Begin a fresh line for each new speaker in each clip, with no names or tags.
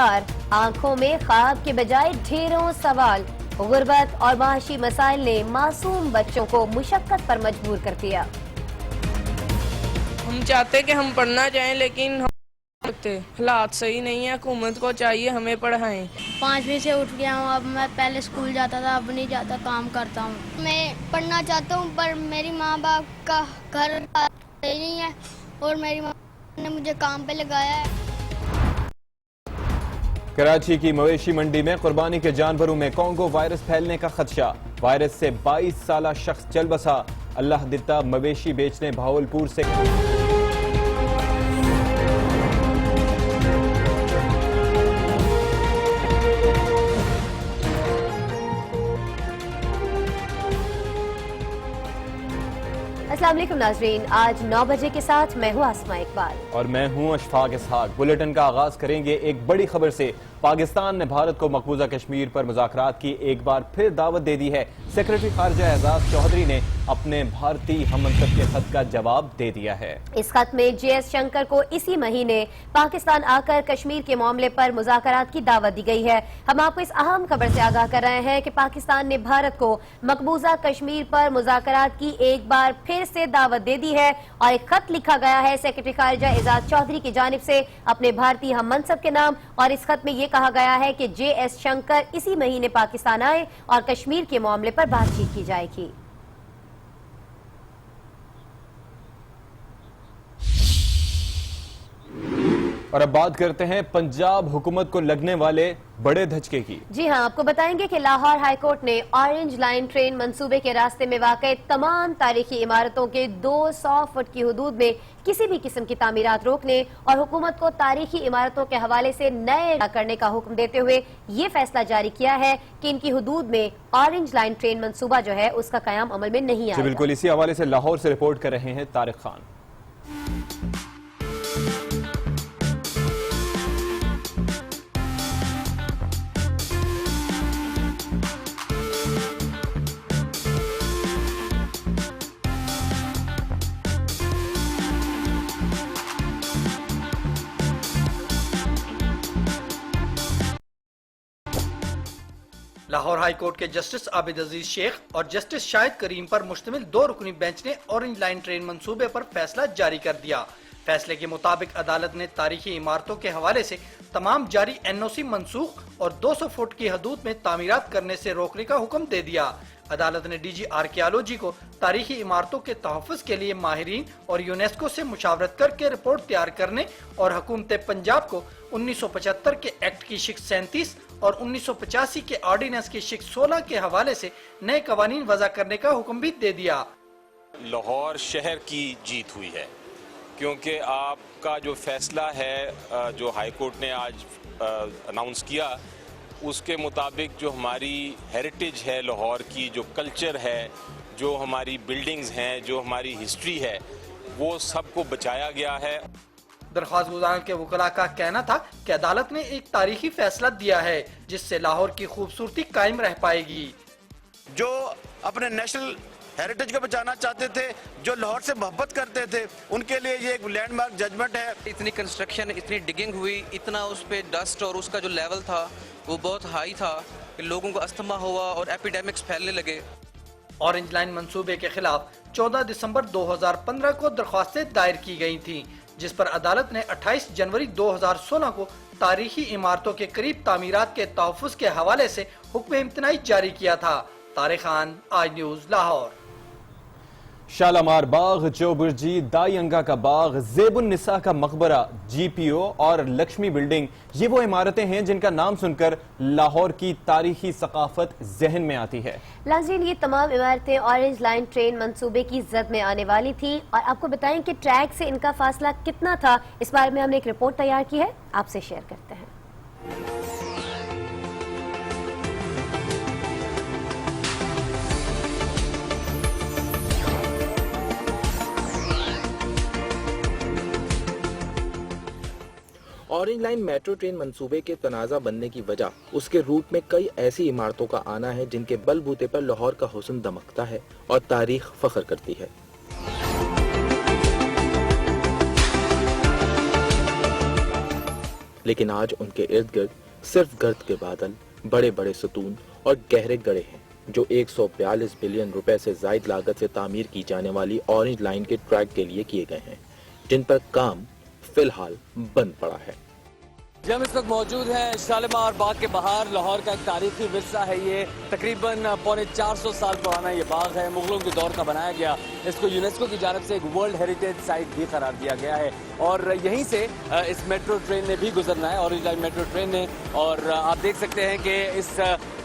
آنکھوں میں خواب کے بجائے ڈھیروں سوال، غربت اور معاشی مسائل نے معصوم بچوں کو مشقت پر مجبور کر دیا۔
ہم چاہتے کہ ہم پڑھنا چاہیں لیکن حالات صحیح نہیں ہے، حکومت کو چاہیے ہمیں پڑھائیں۔
5 بجے سے اٹھ گیا ہوں، اب میں پہلے اسکول جاتا تھا، اب نہیں جاتا، کام کرتا ہوں۔ میں پڑھنا چاہتا ہوں پر میری ماں باپ کا گھر صحیح نہیں ہے اور میری ماں نے مجھے کام پہ لگایا ہے۔
کراچی کی مویشی منڈی میں قربانی کے جانوروں میں کانگو وائرس پھیلنے کا خدشہ، وائرس سے 22 سالہ شخص چل بسا۔ اللہ دتا مویشی بیچنے بھاولپور سے
السلام علیکم ناظرین، آج 9 بجے کے ساتھ میں ہوں آسماء اقبال
اور میں ہوں اشفاق اسحاق۔ بلیٹن کا آغاز کریں گے ایک بڑی خبر سے۔ پاکستان نے بھارت کو مقبوضہ کشمیر پر مذاکرات کی ایک بار پھر دعوت دے دی ہے۔ سیکرٹری خارجہ اعزاز چودھری نے اپنے بھارتی ہم منصب کے خط کا جواب دے دیا ہے۔
اس خط میں جے ایس شنکر کو اسی مہینے پاکستان آ کر کشمیر کے معاملے پر مذاکرات کی دعوت دی گئی ہے۔ ہم آپ کو اس اہم خبر سے آگاہ کر رہے ہیں کہ پاکستان نے بھارت کو مقبوضہ کشمیر پر مذاکرات کی ایک بار پھر سے دعوت دے دی ہے اور ایک خط لکھا گیا ہے سیکرٹری خارجہ اعزاز چودھری کی جانب سے اپنے بھارتی ہم منصب کے نام، اور اس خط میں یہ کہا گیا ہے کہ جے ایس شنکر اسی مہینے پاکستان آئے اور کشمیر کے معاملے پر بات چیت کی جائے گی۔
اور اب بات کرتے ہیں پنجاب حکومت کو لگنے والے بڑے دھچکے کی۔
جی ہاں، آپ کو بتائیں گے کہ لاہور ہائی کورٹ نے آرنج لائن ٹرین منصوبے کے راستے میں واقع تمام تاریخی عمارتوں کے 200 فٹ کی حدود میں کسی بھی قسم کی تعمیرات روکنے اور حکومت کو تاریخی عمارتوں کے حوالے سے نئے کرنے کا حکم دیتے ہوئے یہ فیصلہ جاری کیا ہے کہ ان کی حدود میں آرنج لائن ٹرین منصوبہ جو ہے اس کا قیام عمل میں نہیں آئے گا۔
بالکل اسی حوالے سے لاہور سے رپورٹ کر رہے ہیں طارق خان۔
لاہور ہائی کورٹ کے جسٹس عابد عزیز شیخ اور جسٹس شاہد کریم پر مشتمل 2 رکنی بینچ نے اورنج لائن ٹرین منصوبے پر فیصلہ جاری کر دیا۔ فیصلے کے مطابق عدالت نے تاریخی عمارتوں کے حوالے سے تمام جاری این او سی منسوخ اور 200 فٹ کی حدود میں تعمیرات کرنے سے روکنے کا حکم دے دیا۔ عدالت نے ڈی جی آرکیالوجی کو تاریخی عمارتوں کے تحفظ کے لیے ماہرین اور یونیسکو سے مشاورت کر کے رپورٹ تیار کرنے اور حکومت پنجاب کو 1975 کے ایکٹ کی شق 37 اور 1985 کے آرڈیننس کی شق 16 کے حوالے سے نئے قوانین وضع کرنے کا حکم بھی دے دیا۔
لاہور شہر کی جیت ہوئی ہے کیونکہ آپ کا جو فیصلہ ہے جو ہائی کورٹ نے آج اناؤنس کیا، اس کے مطابق جو ہماری ہیریٹیج ہے لاہور کی، جو کلچر ہے، جو ہماری بلڈنگز ہیں، جو ہماری ہسٹری ہے، وہ سب کو بچایا گیا ہے۔
درخواست گزاروں کے وکلاء کا کہنا تھا کہ عدالت نے ایک تاریخی فیصلہ دیا ہے جس سے لاہور کی خوبصورتی قائم رہ پائے گی۔
جو اپنے نیشنل ہیریٹیج کو بچانا چاہتے تھے، جو لاہور سے محبت کرتے تھے، ان کے لیے یہ ایک لینڈ مارک ججمنٹ ہے۔
اتنی کنسٹرکشن، اتنی ڈگنگ ہوئی، اتنا اس پہ ڈسٹ اور اس کا جو لیول تھا وہ بہت ہائی تھا کہ لوگوں کو استھما ہوا اور ایپیڈیمکس پھیلنے لگے۔
اورنج لائن منصوبے کے خلاف 14 دسمبر 2015 کو درخواستیں دائر کی گئی تھیں، جس پر عدالت نے 28 جنوری 2016 کو تاریخی عمارتوں کے قریب تعمیرات کے تحفظ کے حوالے سے حکم امتناعی جاری کیا تھا۔ طارق خان، آج نیوز، لاہور۔
شالامار باغ، چوبرجی، دائی انگا کا باغ، زیب النساء کا مقبرہ، جی پی او اور لکشمی بلڈنگ، یہ وہ عمارتیں ہیں جن کا نام سن کر لاہور کی تاریخی ثقافت ذہن میں آتی ہے۔
ناظرین، یہ تمام عمارتیں اورنج لائن ٹرین منصوبے کی زد میں آنے والی تھیں، اور آپ کو بتائیں کہ ٹریک سے ان کا فاصلہ کتنا تھا، اس بارے میں ہم نے ایک رپورٹ تیار کی ہے، آپ سے شیئر کرتے ہیں۔
اورنج لائن میٹرو ٹرین منصوبے کے تنازع بننے کی وجہ اس کے روٹ میں کئی ایسی عمارتوں کا آنا ہے جن کے بل بوتے پر لاہور کا حسن دمکتا ہے اور تاریخ فخر کرتی ہے۔ लेकिन आज उनके इर्द गिर्द सिर्फ गर्द के बादल, बड़े बड़े सतून और गहरे गड्ढे हैं जो 142 बिलियन रुपए से जायद लागत से तामीर की जाने वाली ऑरेंज लाइन के ट्रैक के लिए किए गए हैं, जिन पर काम फिलहाल बंद पड़ा है।
हम इस वक्त मौजूद हैं शालीमार बाग के बाहर। लाहौर का एक तारीखी विरसा है ये, तकरीबन पौने 400 साल पुराना ये बाग है, मुगलों के दौर का बनाया गया। इसको यूनेस्को की जानब से एक वर्ल्ड हेरिटेज साइट भी करार दिया गया है और यहीं से इस मेट्रो ट्रेन ने भी गुजरना है, ऑरेंज लाइन मेट्रो ट्रेन ने। और आप देख सकते हैं कि इस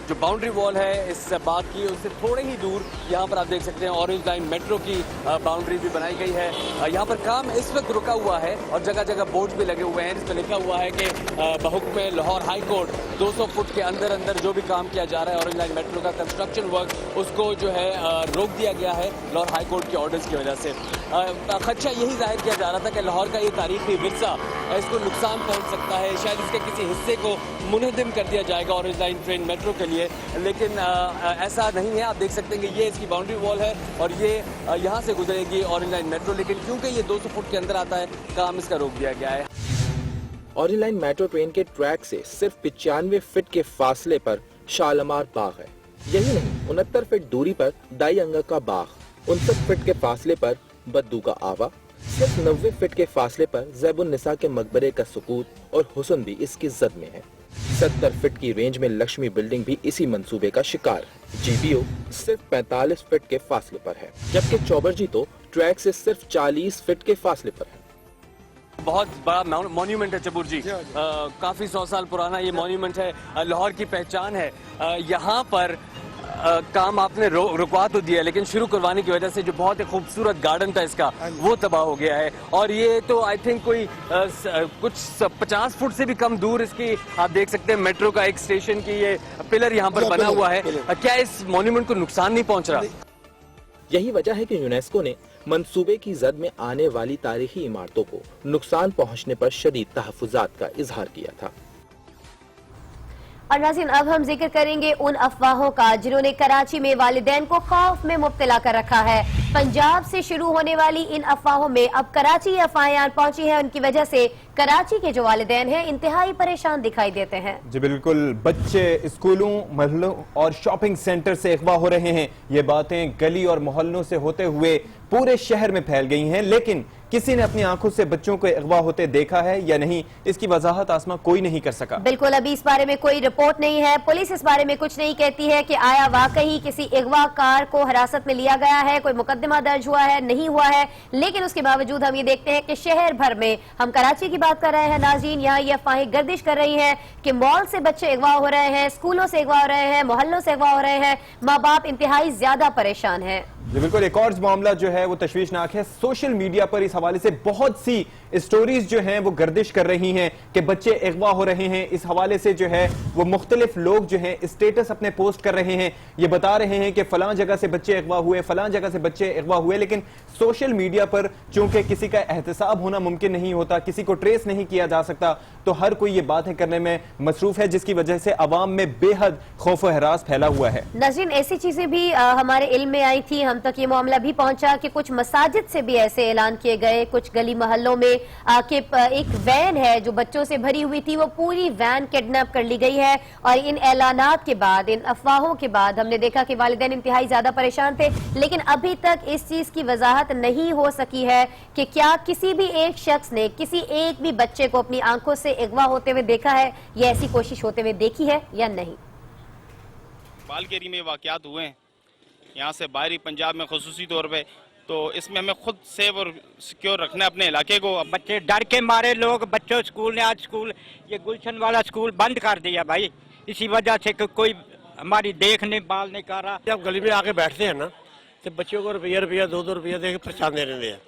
जो बाउंड्री वॉल है इस बाग की, उससे थोड़े ही दूर यहाँ पर आप देख सकते हैं ऑरेंज लाइन मेट्रो की बाउंड्री भी बनाई गई है। यहाँ पर काम इस वक्त रुका हुआ है और जगह जगह बोर्ड भी लगे हुए हैं, जिस पर लिखा हुआ है कि बहुक्म लाहौर हाई कोर्ट 200 फुट के अंदर अंदर जो भी काम किया जा रहा है ऑरेंज लाइन मेट्रो का कंस्ट्रक्शन वर्क, उसको जो है रोक दिया गया है लाहौर हाई कोर्ट के ऑर्डर्स की वजह से। खदशा यही जाहिर किया जा रहा था कि लाहौर का ये तारीखी विरसा इसको नुकसान पहुंच सकता है, शायद इसके किसी हिस्से को मुनहदम कर दिया जाएगा ऑरेंज लाइन ट्रेन मेट्रो के लिए, लेकिन ऐसा नहीं है। आप देख सकते हैं कि ये इसकी बाउंड्री वॉल है और ये यहाँ से गुजरेगी ऑरेंज लाइन मेट्रो, लेकिन क्योंकि ये 200 फुट के अंदर आता है, काम इसका रोक दिया गया है।
ऑरेंज लाइन मेट्रो ट्रेन के ट्रैक से सिर्फ 95 फीट के फासले पर शालीमार बाग है। यही नहीं, 69 फीट दूरी पर दाई अंगा का बाग, 59 फीट के फासले पर बद्दू का आवा, सिर्फ 90 फीट के फासले पर ज़ैबुन निसा के मकबरे का सुकूत और हुस्न भी इसकी जद में है। 70 फीट की रेंज में लक्ष्मी बिल्डिंग भी इसी मंसूबे का शिकार है। जीबीओ सिर्फ 45 फीट के फासले पर है, जबकि चौबरजी तो ट्रैक से सिर्फ 40 फीट के फासले पर है।
बहुत बड़ा मॉन्यूमेंट है चबूर जी, काफी 100 साल पुराना ये मॉन्यूमेंट है, लाहौर की पहचान है। यहाँ पर काम आपने रुकवा तो दिया, लेकिन शुरू करवाने की वजह से जो बहुत ही खूबसूरत गार्डन था इसका, वो तबाह हो गया है। और ये तो आई थिंक कोई कुछ 50 फुट से भी कम दूर इसकी आप देख सकते हैं मेट्रो का एक स्टेशन की ये पिलर यहाँ पर बना हुआ है। क्या इस मॉन्यूमेंट को नुकसान नहीं पहुंच रहा?
यही वजह है कि यूनेस्को ने मंसूबे की जद में आने वाली तारीखी इमारतों को नुकसान पहुंचने पर शदीद तहफ़्फ़ुज़ात का इजहार किया था।
और नाज़रीन, अब हम जिक्र करेंगे उन अफवाहों का जिन्होंने कराची में वालिदैन को खौफ में मुब्तला कर रखा है। पंजाब से शुरू होने वाली इन अफवाहों में अब कराची अफवाहें पहुंची है, उनकी वजह से कराची के जो वालिदैन हैं इंतहाई परेशान दिखाई देते हैं।
जी बिल्कुल, बच्चे स्कूलों, महलों और शॉपिंग सेंटर से अगवा हो रहे हैं। ये बातें गली और मोहल्लों से होते हुए पूरे शहर में फैल गई हैं, लेकिन किसी ने अपनी आंखों से बच्चों को अगवा होते देखा है या नहीं, इसकी वजाहत आसमा कोई नहीं कर सका।
बिल्कुल, अभी इस बारे में कोई रिपोर्ट नहीं है, पुलिस इस बारे में कुछ नहीं कहती है कि आया वाकई किसी अगवा कार को हिरासत में लिया गया है, कोई मुकदमा दर्ज हुआ है, नहीं हुआ है। लेकिन उसके बावजूद हम ये देखते हैं कि शहर भर में, हम कराची की बात कर रहे हैं नाज़रीन, यहाँ ये अफवाहें गर्दिश कर रही हैं कि मॉल से बच्चे अगवा हो रहे हैं, स्कूलों से अगवा हो रहे हैं, मोहल्लों से अगवा हो रहे हैं। माँ बाप इंतहाई ज्यादा परेशान है।
बिल्कुल, एक और मामला जो है वो तशवीशनाक है। सोशल मीडिया पर इस हवाले से बहुत सी स्टोरीज जो हैं वो गर्दिश कर रही हैं कि बच्चे अगवा हो रहे हैं। इस हवाले से जो है वो मुख्तलिफ लोग जो हैं स्टेटस अपने पोस्ट कर रहे हैं, ये बता रहे हैं कि फलां जगह से बच्चे अगवा हुए, फलां जगह से बच्चे अगवा हुए। लेकिन सोशल मीडिया पर चूंकि किसी का एहतसाब होना मुमकिन नहीं होता, किसी को ट्रेस नहीं किया जा सकता, तो हर कोई ये बातें करने में मसरूफ है, जिसकी वजह से अवाम में बेहद खौफ व हरास फैला हुआ है।
नाज़रीन, ऐसी चीजें भी हमारे इल्म में आई थी, हम तक ये मामला भी पहुंचा कि कुछ मसाजिद से भी ऐसे ऐलान किए गए, कुछ गली मोहल्लों में कि एक वैन है जो बच्चों से भरी हुई थी, वो पूरी वैन किडनैप कर ली गई है। और इन ऐलानात के बाद, इन अफवाहों के बाद हमने देखा कि वालिदैन इंतहाई ज्यादा परेशान थे, लेकिन अभी तक इस चीज की वजाहत नहीं हो सकी है कि क्या किसी भी एक शख्स ने किसी एक भी बच्चे को अपनी आंखों से अगवा होते हुए देखा है, या ऐसी कोशिश होते हुए देखी है या नहीं।
बालकेरी में वाकयात हुए हैं, यहाँ से बाहरी पंजाब में खुसूसी तौर पे, तो इसमें हमें खुद सेफ और सिक्योर रखना है अपने इलाके को।
बच्चे डर के मारे, लोग बच्चों स्कूल ने आज स्कूल ये गुलशन वाला स्कूल बंद कर दिया भाई, इसी वजह से कोई हमारी देख नहीं बाल नहीं कर रहा।
जब गली में आके बैठते हैं ना तो बच्चों को रुपया 2-2 रुपया दे के परेशान दे रहे हैं।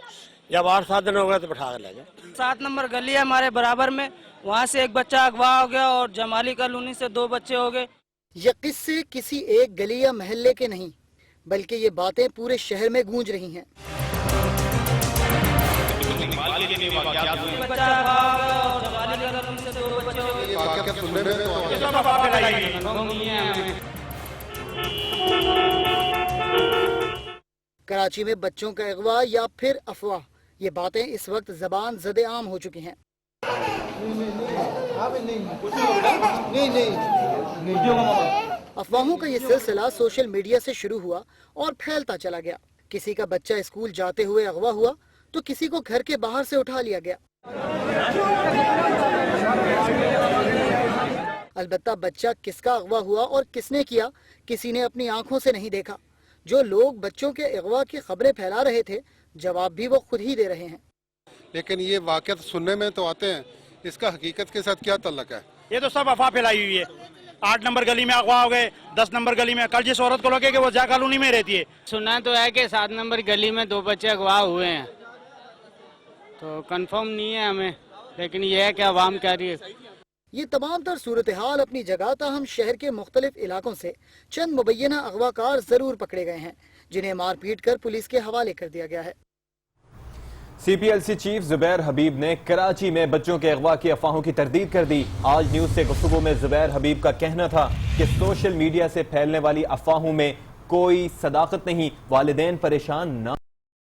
जब 8-7 दिन हो गए तो बैठा कर ले जाए।
7 नंबर गली है हमारे बराबर में, वहाँ से एक बच्चा अगवा हो गया और जमाली कॉलोनी से 2 बच्चे हो गए।
ये किस्से किसी एक गली या महल्ले के नहीं, बल्कि ये बातें पूरे शहर में गूंज रही हैं। कराची में बच्चों का अगवा या फिर अफवाह, ये बातें इस वक्त ज़बान ज़द आम हो चुकी हैं। अफवाहों का ये सिलसिला सोशल मीडिया से शुरू हुआ और फैलता चला गया। किसी का बच्चा स्कूल जाते हुए अगवा हुआ तो किसी को घर के बाहर से उठा लिया गया। अलबत्ता बच्चा किसका अगवा हुआ और किसने किया, किसी ने अपनी आंखों से नहीं देखा। जो लोग बच्चों के अगवा की खबरें फैला रहे थे, जवाब भी वो खुद ही दे रहे हैं।
लेकिन ये वाक़या सुनने में तो आते हैं, इसका हकीकत के साथ क्या तल्लक है?
ये तो सब अफवाह फैलाई हुई है। 8 नंबर गली में अगवा हो गए, 10 नंबर गली में। कल जिस औरत को लगे कि वो जा कॉलोनी में रहती है,
सुना तो है कि 7 नंबर गली में 2 बच्चे अगवा हुए हैं, तो कंफर्म नहीं है हमें, लेकिन ये है कि आवाम कह रही है।
ये तमाम तर सूरत हाल अपनी जगह, ताहम शहर के मुख्तलिफ इलाकों से चंद मुबैना अगवाकार जरूर पकड़े गए हैं, जिन्हें मार पीट कर पुलिस के हवाले कर दिया गया है।
CPLC चीफ जुबैर हबीब ने कराची में बच्चों के अगवा की अफवाहों की तरदीद कर दी। आज न्यूज से गुफ्तगू में जुबैर हबीब का कहना था कि सोशल मीडिया से फैलने वाली अफवाहों में कोई सदाकत नहीं, वालिदैन परेशान न।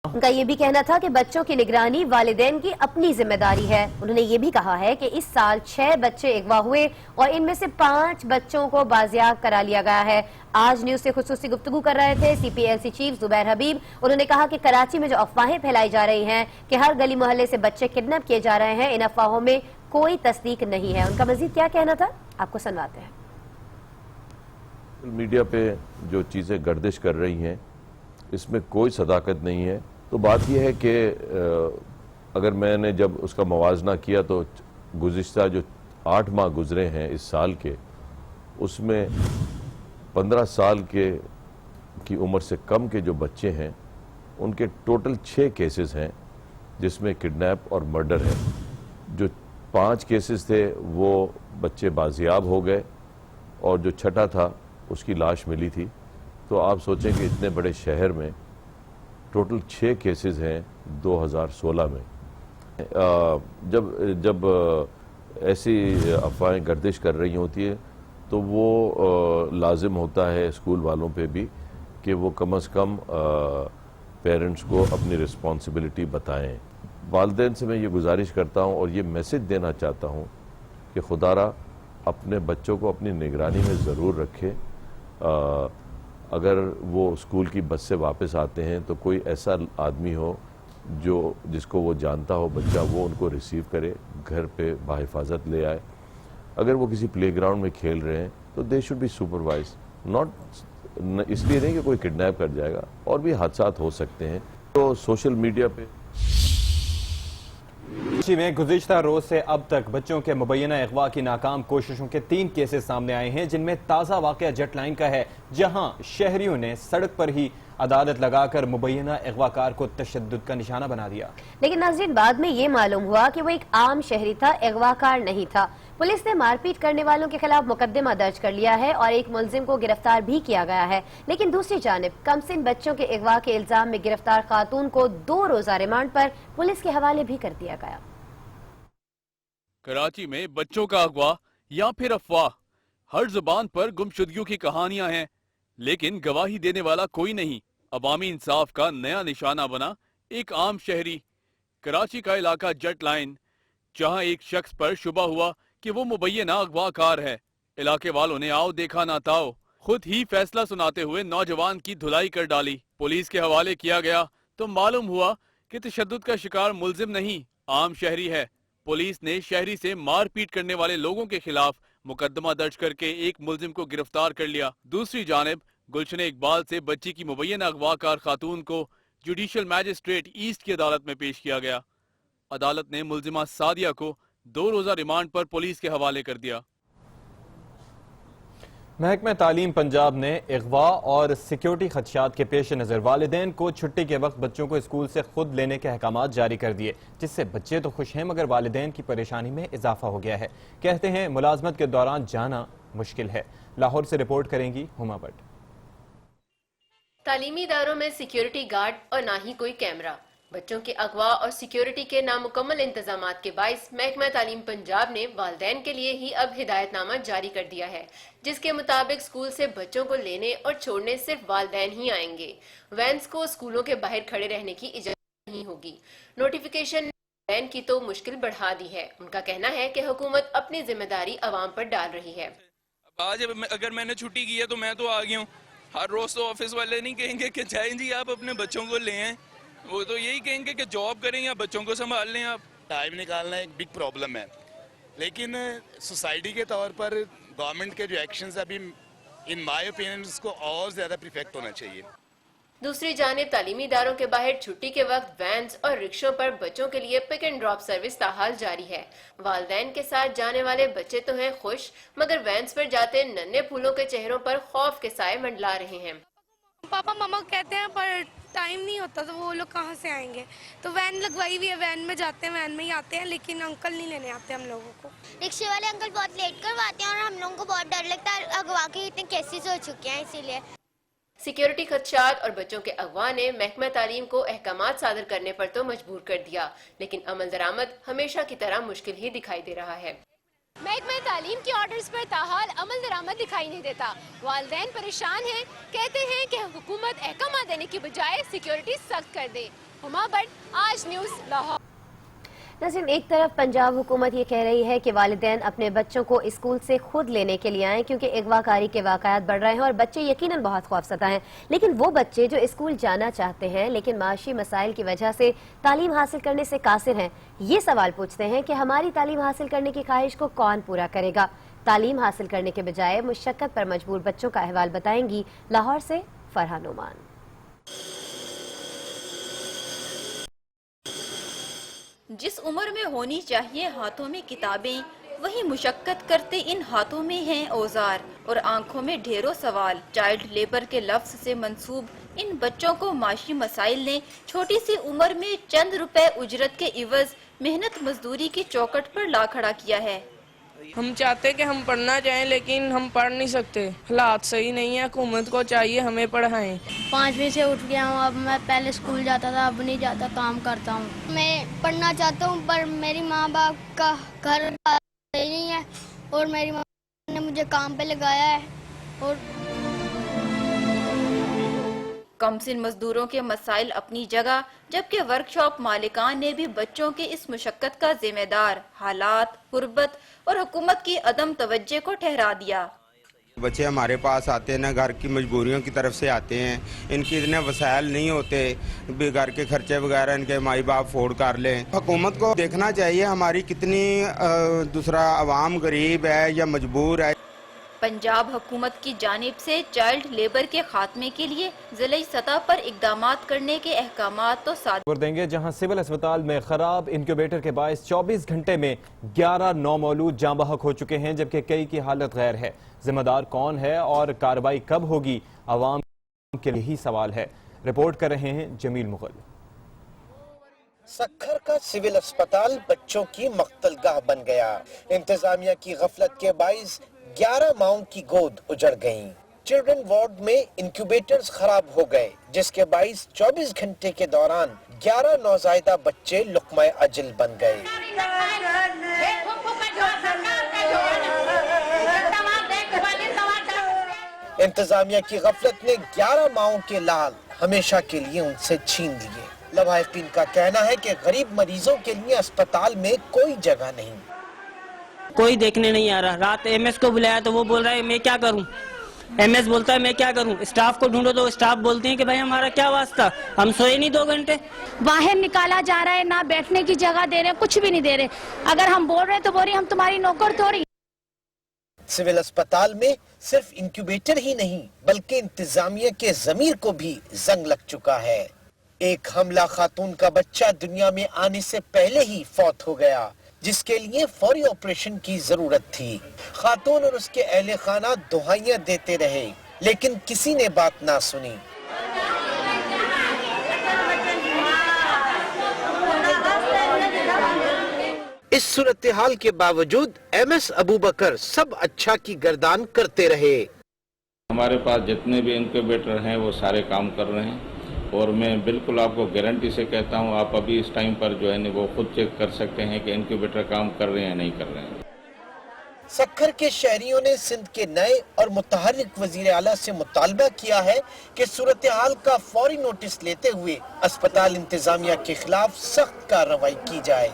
उनका ये भी कहना था कि बच्चों की निगरानी वालिदैन की अपनी जिम्मेदारी है। उन्होंने ये भी कहा है कि इस साल 6 बच्चे अगवा हुए और इनमें से 5 बच्चों को बाजियाब करा लिया गया है। आज न्यूज से खुसूसी गुफ्तगू कर रहे थे CPLC चीफ जुबैर हबीब। उन्होंने कहा कि कराची में जो अफवाहें फैलाई जा रही हैं कि हर गली मोहल्ले से बच्चे किडनैप किए जा रहे हैं, इन अफवाहों में कोई तस्दीक नहीं है। उनका मजीद क्या कहना था, आपको सुनवाते हैं।
मीडिया पे जो चीज़ें गर्दिश कर रही हैं, इसमें कोई सदाकत नहीं है। तो बात यह है कि अगर मैंने जब उसका मवाजना किया तो गुज़िश्ता जो 8 माह गुजरे हैं इस साल के, उसमें 15 साल की उम्र से कम के जो बच्चे हैं उनके टोटल 6 केसेस हैं, जिसमें किडनैप और मर्डर है। जो 5 केसेस थे वो बच्चे बाजियाब हो गए और जो छठा था उसकी लाश मिली थी। तो आप सोचें कि इतने बड़े शहर में टोटल 6 केसेस हैं 2016 में। जब ऐसी अफवाहें गर्दिश कर रही होती है तो वो लाजिम होता है स्कूल वालों पे भी कि वो कम अज़ कम पेरेंट्स को अपनी रिस्पॉन्सिबिलिटी बताएं। वालिदैन से मैं ये गुजारिश करता हूँ और ये मैसेज देना चाहता हूँ कि खुदारा अपने बच्चों को अपनी निगरानी में ज़रूर रखें। अगर वो स्कूल की बस से वापस आते हैं तो कोई ऐसा आदमी हो जिसको वो जानता हो बच्चा, वो उनको रिसीव करे, घर पे बाहिफाजत ले आए। अगर वो किसी प्लेग्राउंड में खेल रहे हैं तो they should be supervise, not इसलिए नहीं कि कोई किडनैप कर जाएगा, और भी हादसात हो सकते हैं। तो सोशल मीडिया पे
कराची में गुज़िश्ता रोज से अब तक बच्चों के मुबैना अगवा की नाकाम कोशिशों के 3 केसेस सामने आए हैं, जिनमें ताज़ा वाक़या जेट लाइन का है, जहां शहरियों ने सड़क पर ही अदालत लगाकर मुबैना अगवाकार को तशद्दुद का निशाना बना दिया।
लेकिन नाज़रीन, बाद में ये मालूम हुआ कि वो एक आम शहरी था, अगवाकार नहीं था। पुलिस ने मारपीट करने वालों के खिलाफ मुकदमा दर्ज कर लिया है और एक मुलजिम को गिरफ्तार भी किया गया है। लेकिन दूसरी जानिब कमसिन बच्चों के अगवा के इल्जाम में गिरफ्तार खातून को 2 रोजा रिमांड पर पुलिस के हवाले भी कर दिया गया।
कराची में बच्चों का अगवा या फिर अफवाह, हर जुबान पर गुमशुदगियों की कहानियां हैं, लेकिन गवाही देने वाला कोई नहीं। अवामी इंसाफ का नया निशाना बना एक आम शहरी। कराची का इलाका जेट लाइन, जहां एक शख्स पर शुबा हुआ कि वो मुबैना अगवाकार है। इलाके वालों ने आओ देखा ना ताओ खुद ही फैसला सुनाते हुए नौजवान की धुलाई कर डाली। पुलिस के हवाले किया गया तो मालूम हुआ कि तशद्दुद का शिकार मुलजिम नहीं, आम शहरी है। पुलिस ने शहरी से मारपीट करने वाले लोगों के खिलाफ मुकदमा दर्ज करके एक मुलजिम को गिरफ्तार कर लिया। दूसरी जानिब गुलशन इकबाल से बच्ची की मुबैना अगवाकार खातून को जुडिशल मैजिस्ट्रेट ईस्ट की अदालत में पेश किया गया। अदालत ने मुलजिमा सादिया को 2 रोजा रिमांड पर पुलिस के हवाले कर दिया।
महकमा तालीम पंजाब ने अगवा और सिक्योरिटी खदशात के पेश नज़र वालिदैन को छुट्टी के वक्त बच्चों को स्कूल से खुद लेने के अहकामात जारी कर दिए, जिससे बच्चे तो खुश हैं मगर वालिदैन की परेशानी में इजाफा हो गया है। कहते हैं मुलाजमत के दौरान जाना मुश्किल है। लाहौर से रिपोर्ट करेंगी हुमा भट्ट।
तालीमी इदारों में सिक्योरिटी गार्ड और ना ही कोई कैमरा। बच्चों के अगवा और सिक्योरिटी के नामुकम्मल इंतजामात के बाइस महकमा तालीम पंजाब ने वालिदैन के लिए ही अब हिदायतनामा जारी कर दिया है, जिसके मुताबिक स्कूल से बच्चों को लेने और छोड़ने सिर्फ वालिदैन ही आएंगे। वैन्स को स्कूलों के बाहर खड़े रहने की इजाजत नहीं होगी। नोटिफिकेशन والدین کی تو مشکل بڑھا دی ہے. ان کا کہنا ہے کہ حکومت اپنی ذمہ داری عوام پر ڈال رہی ہے.
آج اگر میں نے چھٹی کی ہے تو میں تو آ گیا ہوں. ہر روز تو آفس والے نہیں کہیں گے کہ جائیں جی آپ اپنے بچوں کو لے آئیں. وہ تو یہی کہیں گے کہ جاب کریں یا بچوں کو سنبھال لیں آپ.
ٹائم نکالنا ایک بگ پرابلم ہے، لیکن سوسائٹی کے طور پر گورنمنٹ کے جو ایکشنز ابھی ان مائی اوپینین اس کو اور زیادہ پرفیکٹ ہونا چاہیے.
دوسری جانب تعلیمی اداروں کے باہر چھٹی کے وقت وینز اور رکشوں پر بچوں کے لیے پک اینڈ ڈراپ سروس تاحال جاری ہے. والدین کے ساتھ جانے والے بچے تو ہیں خوش، مگر وینز پر جاتے ننھے پھولوں کے چہروں پر خوف کے سائے منڈلا رہے ہیں.
پاپا ماما کہتے ہیں پر ٹائم نہیں ہوتا تو وہ لوگ کہاں سے آئیں گے. تو وین لگوائی ہوئی ہے، وین میں جاتے ہیں، وین میں ہی آتے ہیں، لیکن انکل نہیں لینے آتے ہم لوگوں کو.
رکشے والے انکل بہت لیٹ کرواتے ہیں اور ہم لوگوں کو بہت ڈر لگتا ہے. اغوا کے اتنے کیسز ہو چکے ہیں اسی لیے.
سیکیورٹی خدشات اور بچوں کے اغوا نے محکمہ تعلیم کو احکامات صادر کرنے پر تو مجبور کر دیا، لیکن عمل درآمد ہمیشہ کی طرح مشکل ہی دکھائی دے رہا ہے. محکمہ تعلیم کے آرڈرز پر تاحال عمل درآمد دکھائی نہیں دیتا. والدین پریشان ہیں، کہتے ہیں کہ حکومت احکامات دینے کی بجائے سیکیورٹی سخت کر دے. ہما بٹ، آج نیوز، لاہور.
ناظرین، ایک طرف پنجاب حکومت یہ کہہ رہی ہے کہ والدین اپنے بچوں کو اسکول سے خود لینے کے لیے آئیں کیونکہ اغوا کاری کے واقعات بڑھ رہے ہیں اور بچے یقیناً بہت خوفزدہ ہیں. لیکن وہ بچے جو اسکول جانا چاہتے ہیں لیکن معاشی مسائل کی وجہ سے تعلیم حاصل کرنے سے قاصر ہیں، یہ سوال پوچھتے ہیں کہ ہماری تعلیم حاصل کرنے کی خواہش کو کون پورا کرے گا. تعلیم حاصل کرنے کے بجائے مشقت پر مجبور بچوں کا احوال بتائیں گی لاہور سے فرحان نعمان.
جس عمر میں ہونی چاہیے ہاتھوں میں کتابیں، وہی مشقت کرتے ان ہاتھوں میں ہیں اوزار اور آنکھوں میں ڈھیروں سوال. چائلڈ لیبر کے لفظ سے منسوب ان بچوں کو معاشی مسائل نے چھوٹی سی عمر میں چند روپے اجرت کے عوض محنت مزدوری کی چوکٹ پر لا کھڑا کیا ہے.
ہم چاہتے کہ ہم پڑھنا چاہیں لیکن ہم پڑھ نہیں سکتے. حالات صحیح نہیں ہے، حکومت کو چاہیے ہمیں پڑھائیں.
5 بجے سے اٹھ گیا ہوں. اب میں پہلے اسکول جاتا تھا، اب نہیں جاتا، کام کرتا ہوں. میں پڑھنا چاہتا ہوں پر میری ماں باپ کا گھر صحیح نہیں ہے اور میری ماں نے مجھے کام پہ لگایا ہے. اور
کم سن مزدوروں کے مسائل اپنی جگہ، جبکہ ورکشاپ مالکان نے بھی بچوں کے اس مشقت کا ذمہ دار حالات، غربت اور حکومت کی عدم توجہ کو ٹھہرا دیا.
بچے ہمارے پاس آتے ہیں نا گھر کی مجبوریوں کی طرف سے آتے ہیں، ان کی اتنے وسائل نہیں ہوتے، گھر کے خرچے وغیرہ ان کے مائی باپ افورڈ کر لیں. حکومت کو دیکھنا چاہیے ہماری کتنی دوسرا عوام غریب ہے یا مجبور ہے.
پنجاب حکومت کی جانب سے چائلڈ لیبر کے خاتمے کے لیے ضلعی سطح پر اقدامات کرنے کے احکامات تو صادر
دیں گے، جہاں سول اسپتال میں خراب انکیوبیٹر کے باعث 24 گھنٹے میں 11 نومولود جاں بحق ہو چکے ہیں، جبکہ کئی کی حالت غیر ہے. ذمہ دار کون ہے اور کارروائی کب ہوگی، عوام کے لیے یہی سوال ہے. رپورٹ کر رہے ہیں جمیل مغل.
سکھر کا سول اسپتال بچوں کی مقتل گاہ بن گیا. انتظامیہ کی غفلت کے باعث 11 ماؤں کی گود اجڑ گئیں. چلڈرن وارڈ میں انکیوبیٹرز خراب ہو گئے، جس کے باعث 24 گھنٹے کے دوران 11 نوزائیدہ بچے لقمہ اجل بن گئے. انتظامیہ کی غفلت نے 11 ماؤں کے لال ہمیشہ کے لیے ان سے چھین لیے. لواحقین کا کہنا ہے کہ غریب مریضوں کے لیے اسپتال میں کوئی جگہ نہیں.
کوئی دیکھنے نہیں آ رہا. رات ایم ایس کو بلایا تو وہ بول رہا ہے میں کیا کروں. ایم ایس بولتا ہے میں کیا کروں. اسٹاف کو ڈھونڈو تو اسٹاف بولتے ہیں کہ بھائی ہمارا کیا واسطہ، ہم سوئے نہیں 2 گھنٹے.
باہر نکالا جا رہا ہے، نہ بیٹھنے کی جگہ دے رہے، کچھ بھی نہیں دے رہے. اگر ہم بول رہے ہیں تو بول رہے ہم تمہاری نوکر تھوڑی.
سول اسپتال میں صرف انکیوبیٹر ہی نہیں بلکہ انتظامیہ کے ضمیر کو بھی زنگ لگ چکا ہے. ایک حاملہ خاتون کا بچہ دنیا میں آنے سے پہلے ہی فوت ہو گیا، جس کے لیے فوری آپریشن کی ضرورت تھی. خاتون اور اس کے اہل خانہ دعائیاں دیتے رہے لیکن کسی نے بات نہ سنی. اس صورتحال کے باوجود ایم ایس ابوبکر سب اچھا کی گردان کرتے رہے.
ہمارے پاس جتنے بھی انکیوبیٹر ہیں وہ سارے کام کر رہے ہیں اور میں بالکل آپ کو گارنٹی سے کہتا ہوں آپ ابھی اس ٹائم پر جو ہے وہ خود چیک کر سکتے ہیں کہ انکیوبیٹر کام کر رہے ہیں یا نہیں کر رہے ہیں.
سکھر کے شہریوں نے سندھ کے نئے اور متحرک وزیر اعلیٰ سے مطالبہ کیا ہے کہ صورتحال کا فوری نوٹس لیتے ہوئے اسپتال انتظامیہ کے خلاف سخت کارروائی کی جائے.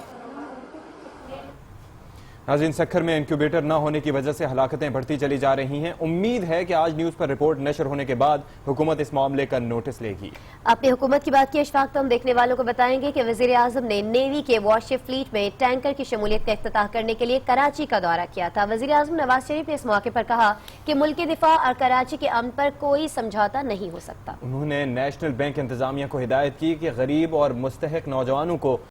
नाज़रीन, सक्खर में इंक्यूबेटर न होने की वजह से हलाकतें बढ़ती चली जा रही हैं। उम्मीद है कि आज न्यूज़ पर रिपोर्ट नशर होने के बाद हुकूमत इस मामले का नोटिस लेगी।
अपनी हुकूमत की बात की अशफाक, तो हम देखने वालों को बताएंगे कि वज़ीर आज़म ने नेवी के वॉरशिप फ्लीट में टैंकर की शमूलियत का इफ्तिताह करने के लिए कराची का दौरा किया था। वज़ीर आज़म नवाज शरीफ ने इस मौके पर कहा कि मुल्क के दिफा और कराची के अमन पर कोई समझौता नहीं हो सकता।
उन्होंने नेशनल बैंक इंतजामिया को हिदायत की कि गरीब और मुस्तहक नौजवानों को